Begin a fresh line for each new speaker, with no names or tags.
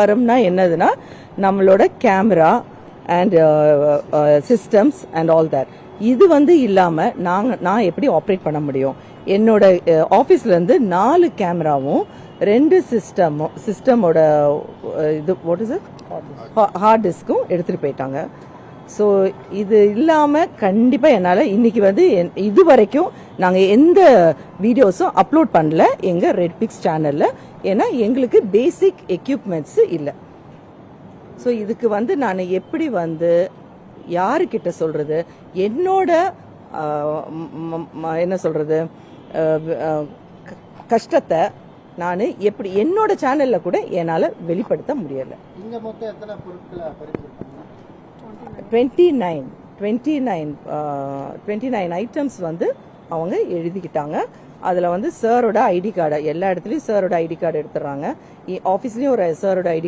வரும்னா என்னதுன்னா நம்மளோட camera and systems and all that இது இல்லாம நான் எப்படி ஆப்ரேட் பண்ண முடியும்? என்னோட ஆஃபீஸ்ல இருந்து 4 கேமராவும் 2 சிஸ்டமோட இது வாட் இஸ் ஹார்ட் டிஸ்க்கும் எடுத்துட்டு போயிட்டாங்க. ஸோ இது இல்லாமல் கண்டிப்பாக என்னால் இன்னைக்கு இது வரைக்கும் நாங்கள் எந்த வீடியோஸும் அப்லோட் பண்ணல எங்கள் ரெட் பிக்ஸ் சேனலில். ஏன்னா எங்களுக்கு பேசிக் எக்யூப்மெண்ட்ஸ் இல்லை. ஸோ இதுக்கு நான் எப்படி யாருக்கிட்ட சொல்கிறது, என்னோட என்ன சொல்கிறது கஷ்டத்தை நான் எப்படி என்னோட சேனலில் கூட என்னால் வெளிப்படுத்த முடியலை. 29 ஐட்டம்ஸ் அவங்க எழுதிக்கிட்டாங்க. அதில் சாரோட ஐடி கார்டு எல்லா இடத்துலையும் சாரோட ஐடி கார்டு எடுத்துடுறாங்க. ஆஃபீஸ்லேயும் ஒரு சாரோட ஐடி